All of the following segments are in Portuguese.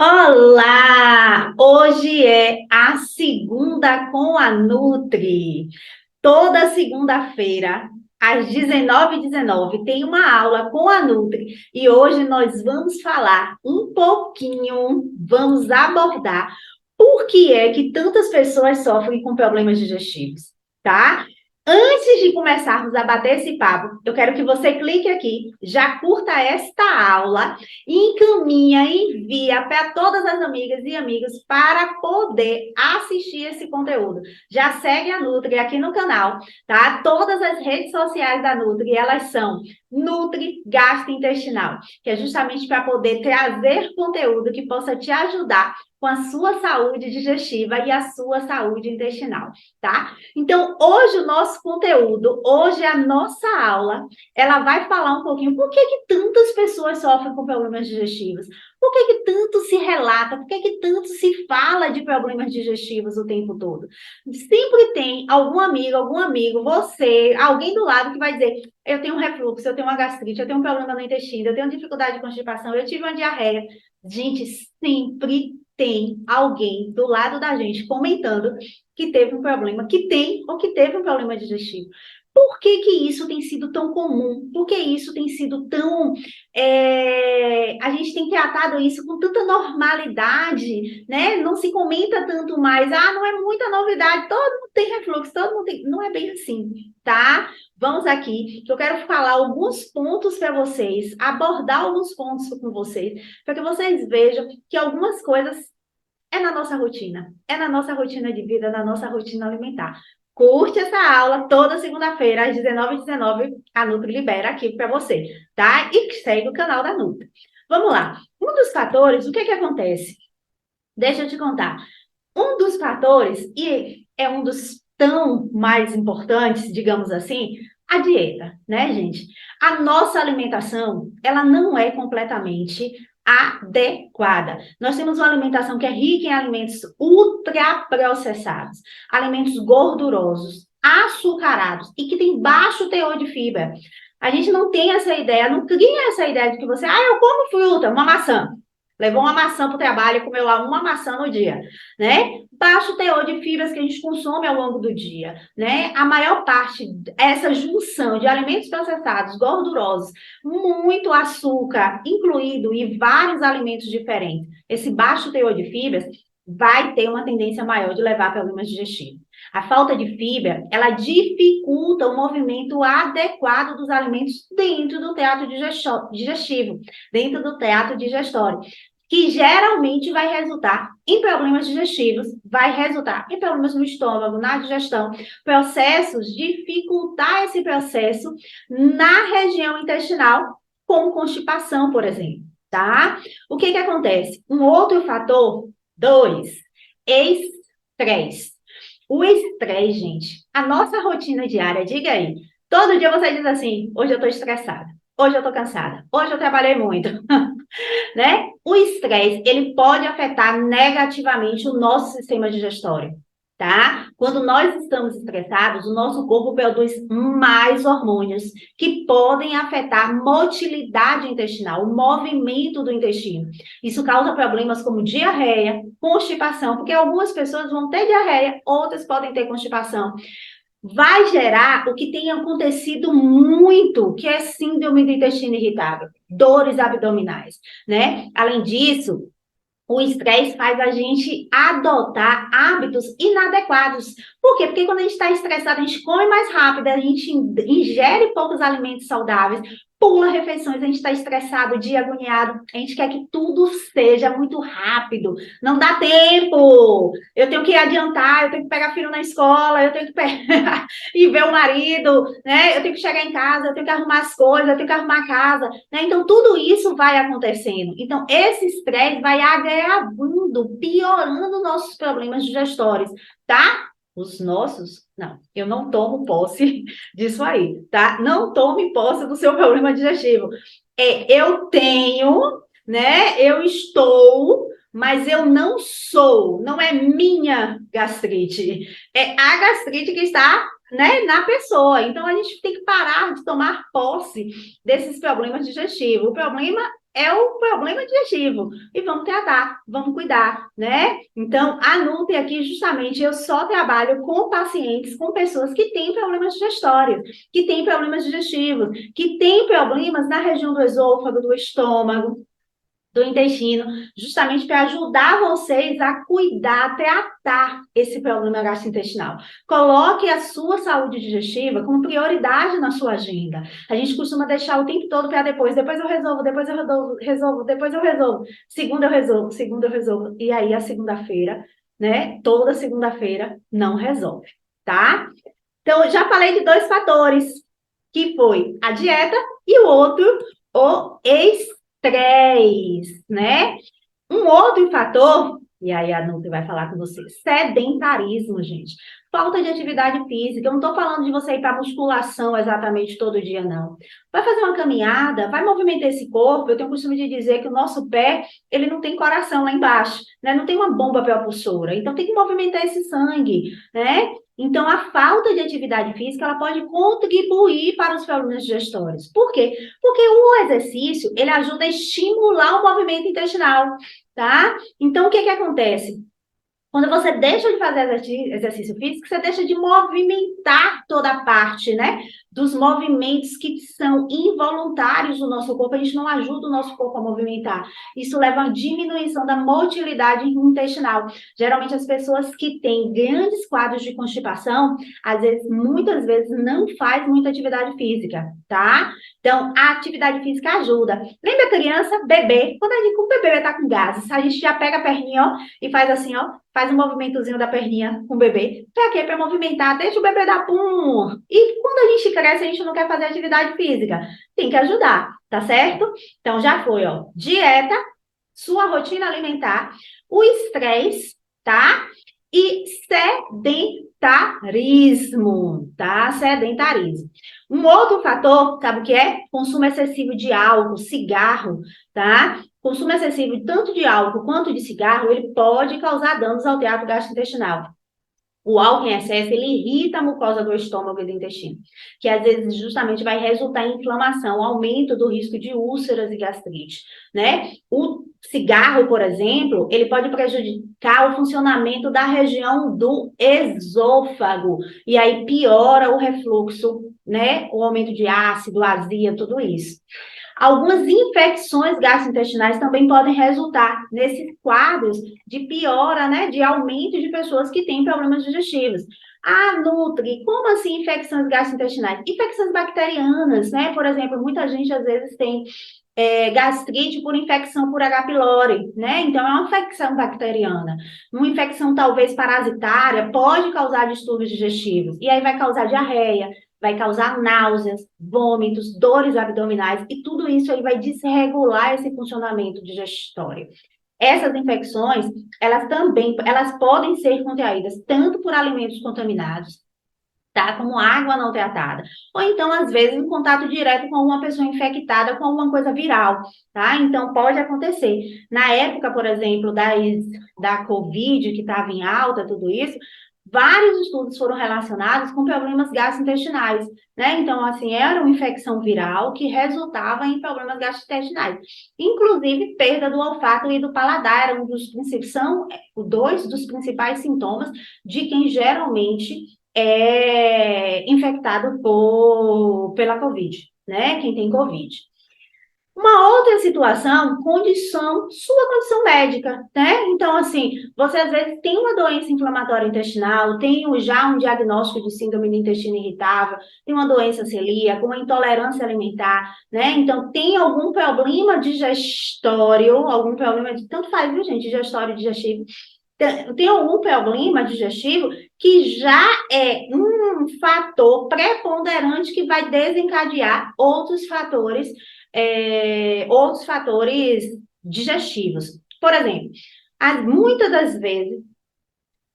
Olá! Hoje é a segunda com a Nutri. Toda segunda-feira, às 19h19, tem uma aula com a Nutri. E hoje nós vamos falar um pouquinho, vamos abordar por que é que tantas pessoas sofrem com problemas digestivos, tá? Antes de começarmos a bater esse papo, eu quero que você clique aqui, já curta esta aula e encaminha, envia para todas as amigas e amigos para poder assistir esse conteúdo. Já segue a Nutri aqui no canal, tá? Todas as redes sociais da Nutri, elas são Nutri Gastrointestinal, que é justamente para poder trazer conteúdo que possa te ajudar com a sua saúde digestiva e a sua saúde intestinal, tá? Então, hoje o nosso conteúdo, hoje a nossa aula, ela vai falar um pouquinho por que tantas pessoas sofrem com problemas digestivos, por que tanto se relata, por que tanto se fala de problemas digestivos o tempo todo. Sempre tem algum amigo, você, alguém do lado que vai dizer, eu tenho um refluxo, eu tenho uma gastrite, eu tenho um problema no intestino, eu tenho dificuldade de constipação, eu tive uma diarreia. Gente, sempre tem alguém do lado da gente comentando que teve um problema, que tem ou que teve um problema digestivo. Por que que isso tem sido tão comum? Por que isso tem sido tão... A gente tem tratado isso com tanta normalidade, né? Não se comenta tanto mais. Ah, não é muita novidade, todo mundo tem refluxo, todo mundo tem... Não é bem assim, tá? Vamos aqui, que eu quero falar alguns pontos para vocês, abordar alguns pontos com vocês, para que vocês vejam que algumas coisas é na nossa rotina de vida, na nossa rotina alimentar. Curte essa aula toda segunda-feira, às 19h19, a Nutri libera aqui para você, tá? E segue o canal da Nutri. Vamos lá. Um dos fatores, o que que acontece? Deixa eu te contar. Um dos fatores, e é um dos tão mais importantes, digamos assim, a dieta, né, gente? A nossa alimentação, ela não é completamente adequada. Nós temos uma alimentação que é rica em alimentos ultraprocessados, alimentos gordurosos, açucarados e que tem baixo teor de fibra. A gente não tem essa ideia, não cria essa ideia de que você, eu como fruta, uma maçã. Levou uma maçã para o trabalho e comeu lá uma maçã no dia, né? Baixo teor de fibras que a gente consome ao longo do dia, né? A maior parte, essa junção de alimentos processados, gordurosos, muito açúcar incluído e vários alimentos diferentes, esse baixo teor de fibras vai ter uma tendência maior de levar a problemas digestivos. A falta de fibra, ela dificulta o movimento adequado dos alimentos dentro do trato digestivo, dentro do trato digestório, que geralmente vai resultar em problemas digestivos, vai resultar em problemas no estômago, na digestão, processos, dificultar esse processo na região intestinal, como constipação, por exemplo, tá? O que que acontece? Um outro fator, 2, estresse. O estresse, gente, a nossa rotina diária, diga aí, todo dia você diz assim, hoje eu estou estressada, hoje eu estou cansada, hoje eu trabalhei muito, né? O estresse, ele pode afetar negativamente o nosso sistema digestório, tá? Quando nós estamos estressados, o nosso corpo produz mais hormônios que podem afetar a motilidade intestinal, o movimento do intestino. Isso causa problemas como diarreia, constipação, porque algumas pessoas vão ter diarreia, outras podem ter constipação. Vai gerar o que tem acontecido muito, que é síndrome do intestino irritável, dores abdominais, né? Além disso, o estresse faz a gente adotar hábitos inadequados. Por quê? Porque quando a gente está estressado, a gente come mais rápido, a gente ingere poucos alimentos saudáveis, pula refeições, a gente está estressado, dia agoniado, a gente quer que tudo seja muito rápido, não dá tempo, eu tenho que adiantar, eu tenho que pegar filho na escola, eu tenho que pegar e ver o marido, né? Eu tenho que chegar em casa, eu tenho que arrumar as coisas, eu tenho que arrumar a casa, né? Então, tudo isso vai acontecendo. Então, esse estresse vai agravando, piorando nossos problemas digestórios, tá? Os nossos, não, eu não tomo posse disso aí, tá? Não tome posse do seu problema digestivo. Eu tenho, né? Eu estou, mas eu não sou, não é minha gastrite. É a gastrite que está, né, na pessoa. Então, a gente tem que parar de tomar posse desses problemas digestivos. O problema é o problema digestivo. E vamos tratar, vamos cuidar, né? Então, a Nutri aqui, justamente, eu só trabalho com pacientes, com pessoas que têm problemas digestórios, que têm problemas digestivos, que têm problemas na região do esôfago, do estômago, do intestino, justamente para ajudar vocês a cuidar, tratar esse problema gastrointestinal. Coloque a sua saúde digestiva como prioridade na sua agenda. A gente costuma deixar o tempo todo para depois eu resolvo, depois eu resolvo, depois eu resolvo, segunda eu resolvo, segunda eu resolvo, e aí a segunda-feira, né, toda segunda-feira não resolve, tá? Então, eu já falei de dois fatores, que foi a dieta e o outro, o estresse, né? Um outro fator, e aí a Nutri vai falar com você, sedentarismo, gente. Falta de atividade física. Eu não estou falando de você ir para musculação exatamente todo dia, não. Vai fazer uma caminhada, vai movimentar esse corpo. Eu tenho o costume de dizer que o nosso pé, ele não tem coração lá embaixo, né? Não tem uma bomba propulsora. Então, tem que movimentar esse sangue, né? Então, a falta de atividade física, ela pode contribuir para os problemas digestórios. Por quê? Porque o exercício, ele ajuda a estimular o movimento intestinal, tá? Então, o que que acontece? Quando você deixa de fazer exercício físico, você deixa de movimentar toda a parte, né? Dos movimentos que são involuntários do nosso corpo, a gente não ajuda o nosso corpo a movimentar. Isso leva a uma diminuição da motilidade intestinal. Geralmente, as pessoas que têm grandes quadros de constipação, às vezes, muitas vezes, não faz muita atividade física, tá? Então, a atividade física ajuda. Lembra a criança, bebê? Quando o bebê está com gases, a gente já pega a perninha, ó, e faz assim, ó, faz um movimentozinho da perninha com o bebê. Pra quê? Para movimentar, deixa o bebê dar pum. E quando a gente cresce, a gente não quer fazer atividade física. Tem que ajudar, tá certo? Então, já foi, ó. Dieta, sua rotina alimentar, o estresse, tá? E sedentarismo, tá? Sedentarismo. Um outro fator, sabe o que é? Consumo excessivo de álcool, cigarro, tá? Consumo excessivo tanto de álcool quanto de cigarro, ele pode causar danos ao trato gastrointestinal. O álcool em excesso, ele irrita a mucosa do estômago e do intestino, que às vezes justamente vai resultar em inflamação, aumento do risco de úlceras e gastrite, né? O cigarro, por exemplo, ele pode prejudicar o funcionamento da região do esôfago, e aí piora o refluxo, né? O aumento de ácido, azia, tudo isso. Algumas infecções gastrointestinais também podem resultar nesses quadros de piora, né, de aumento de pessoas que têm problemas digestivos. Ah, Nutri, como assim infecções gastrointestinais? Infecções bacterianas, né? Por exemplo, muita gente às vezes tem gastrite por infecção por H. pylori, né? Então, é uma infecção bacteriana. Uma infecção talvez parasitária pode causar distúrbios digestivos. E aí vai causar diarreia, vai causar náuseas, vômitos, dores abdominais, e tudo isso aí vai desregular esse funcionamento digestório. Essas infecções, elas podem ser contraídas tanto por alimentos contaminados, tá? Como água não tratada. Ou então, às vezes, em contato direto com uma pessoa infectada com alguma coisa viral, tá? Então, pode acontecer. Na época, por exemplo, da Covid, que estava em alta, tudo isso, vários estudos foram relacionados com problemas gastrointestinais, né? Então, assim, era uma infecção viral que resultava em problemas gastrointestinais. Inclusive, perda do olfato e do paladar era são dois dos principais sintomas de quem geralmente infectado pela Covid, né? Quem tem Covid. Uma outra situação, sua condição médica, né? Então, assim, você às vezes tem uma doença inflamatória intestinal, tem já um diagnóstico de síndrome do intestino irritável, tem uma doença celíaca, uma intolerância alimentar, né? Então, tem algum problema digestório, algum problema de, tanto faz, viu, gente, digestório, digestivo, tem algum problema digestivo que já é um fator preponderante que vai desencadear outros fatores digestivos. Por exemplo, muitas das vezes,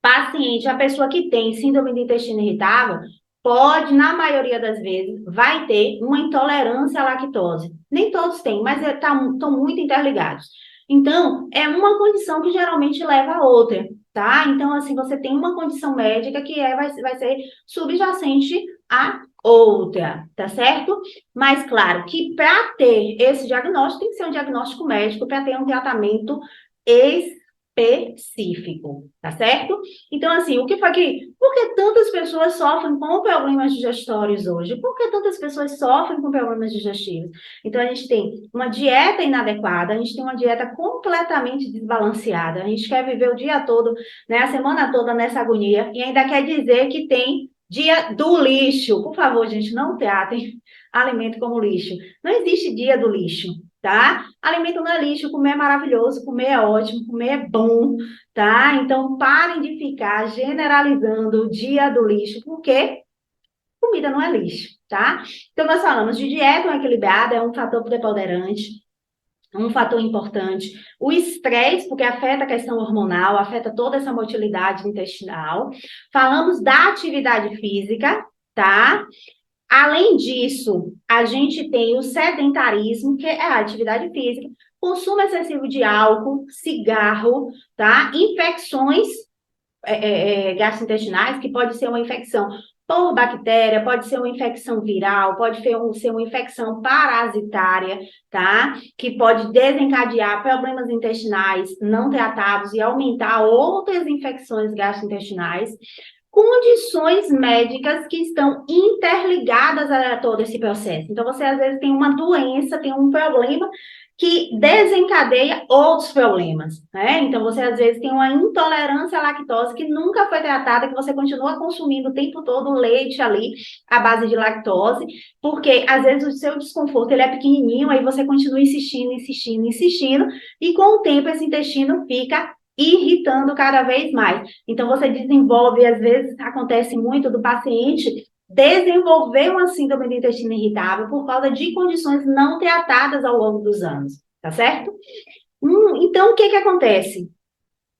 a pessoa que tem síndrome do intestino irritável, pode, na maioria das vezes, vai ter uma intolerância à lactose. Nem todos têm, mas estão muito interligados. Então, é uma condição que geralmente leva a outra, tá? Então, assim, você tem uma condição médica que vai ser subjacente à outra, tá certo? Mas, claro, que para ter esse diagnóstico, tem que ser um diagnóstico médico para ter um tratamento específico, tá certo? Então, assim, o que foi que... Por que tantas pessoas sofrem com problemas digestórios hoje? Por que tantas pessoas sofrem com problemas digestivos? Então, a gente tem uma dieta inadequada, a gente tem uma dieta completamente desbalanceada, a gente quer viver o dia todo, né, a semana toda nessa agonia, e ainda quer dizer que tem dia do lixo. Por favor, gente, não tratem alimento como lixo. Não existe dia do lixo, tá? Alimento não é lixo, comer é maravilhoso, comer é ótimo, comer é bom, tá? Então, parem de ficar generalizando o dia do lixo, porque comida não é lixo, tá? Então, nós falamos de dieta equilibrada, é um fator preponderante, um fator importante. O estresse, porque afeta a questão hormonal, afeta toda essa motilidade intestinal. Falamos da atividade física, tá? Além disso, a gente tem o sedentarismo, que é a atividade física, consumo excessivo de álcool, cigarro, tá? Infecções gastrointestinais, que pode ser uma infecção por bactéria, pode ser uma infecção viral, pode ser uma infecção parasitária, tá? Que pode desencadear problemas intestinais não tratados e aumentar outras infecções gastrointestinais. Condições médicas que estão interligadas a todo esse processo. Então, você às vezes tem uma doença, tem um problema que desencadeia outros problemas, né? Então, você às vezes tem uma intolerância à lactose que nunca foi tratada, que você continua consumindo o tempo todo leite ali, à base de lactose, porque às vezes o seu desconforto ele é pequenininho, aí você continua insistindo, insistindo, insistindo, e com o tempo esse intestino fica irritando cada vez mais. Então, você desenvolve, às vezes acontece muito do paciente desenvolver uma síndrome do intestino irritável por causa de condições não tratadas ao longo dos anos, tá certo? Então, o que que acontece?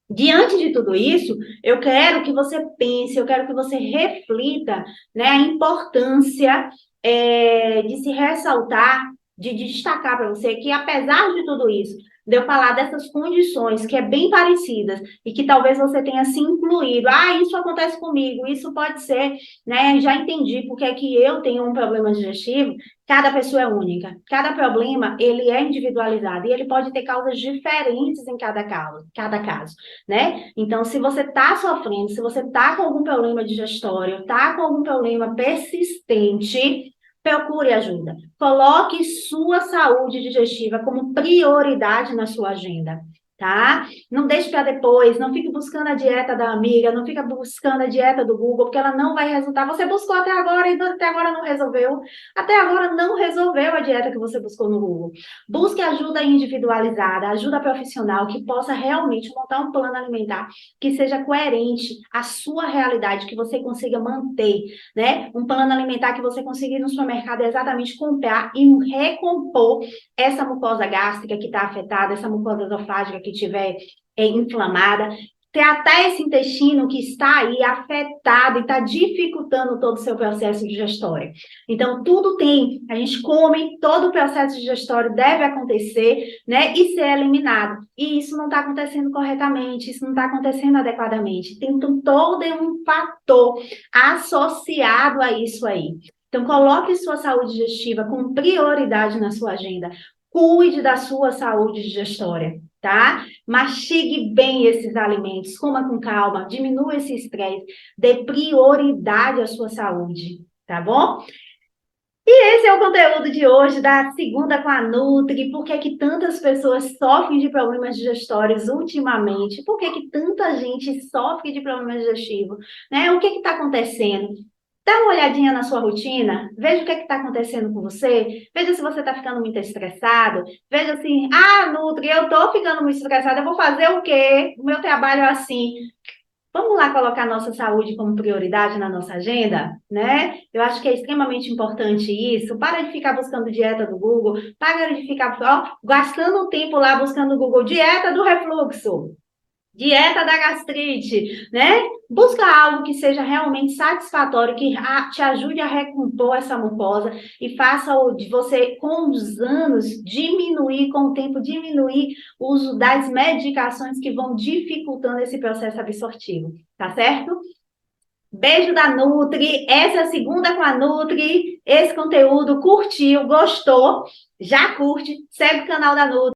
Diante de tudo isso, eu quero que você pense, eu quero que você reflita, né, a importância de se ressaltar, de destacar para você que, apesar de tudo isso, de eu falar dessas condições que é bem parecidas e que talvez você tenha se incluído, isso acontece comigo, isso pode ser, né, já entendi porque é que eu tenho um problema digestivo. Cada pessoa é única, cada problema, ele é individualizado e ele pode ter causas diferentes em cada caso, né? Então, se você está sofrendo, se você está com algum problema digestório, está com algum problema persistente, procure ajuda. Coloque sua saúde digestiva como prioridade na sua agenda, tá? Não deixe para depois, não fique buscando a dieta da amiga, não fica buscando a dieta do Google, porque ela não vai resultar. Você buscou até agora e até agora não resolveu. Até agora não resolveu a dieta que você buscou no Google. Busque ajuda individualizada, ajuda profissional que possa realmente montar um plano alimentar que seja coerente à sua realidade, que você consiga manter, né? Um plano alimentar que você consiga ir no supermercado exatamente comprar e recompor essa mucosa gástrica que está afetada, essa mucosa esofágica que estiver inflamada, tratar esse intestino que está aí afetado e está dificultando todo o seu processo digestório. Então, tudo tem, a gente come, todo o processo digestório deve acontecer, né, e ser eliminado. E isso não está acontecendo corretamente, isso não está acontecendo adequadamente. Tem todo um fator associado a isso aí. Então, coloque sua saúde digestiva como prioridade na sua agenda. Cuide da sua saúde digestória, tá? Mastigue bem esses alimentos, coma com calma, diminua esse estresse, dê prioridade à sua saúde, tá bom? E esse é o conteúdo de hoje, da Segunda com a Nutri. Por que que tantas pessoas sofrem de problemas digestórios ultimamente? Por que que tanta gente sofre de problemas digestivos? Né? O que está acontecendo? Dá uma olhadinha na sua rotina, veja o que está acontecendo com você, veja se você está ficando muito estressado, veja assim, Nutri, eu estou ficando muito estressada, eu vou fazer o quê? O meu trabalho é assim. Vamos lá colocar nossa saúde como prioridade na nossa agenda, né? Eu acho que é extremamente importante isso. Para de ficar buscando dieta do Google, para de ficar gastando tempo lá buscando no Google dieta do refluxo, dieta da gastrite, né? Busca algo que seja realmente satisfatório, que te ajude a recompor essa mucosa e faça de você, com os anos, diminuir, com o tempo, diminuir o uso das medicações que vão dificultando esse processo absortivo, tá certo? Beijo da Nutri. Essa é a segunda com a Nutri. Esse conteúdo curtiu, gostou? Já curte, segue o canal da Nutri.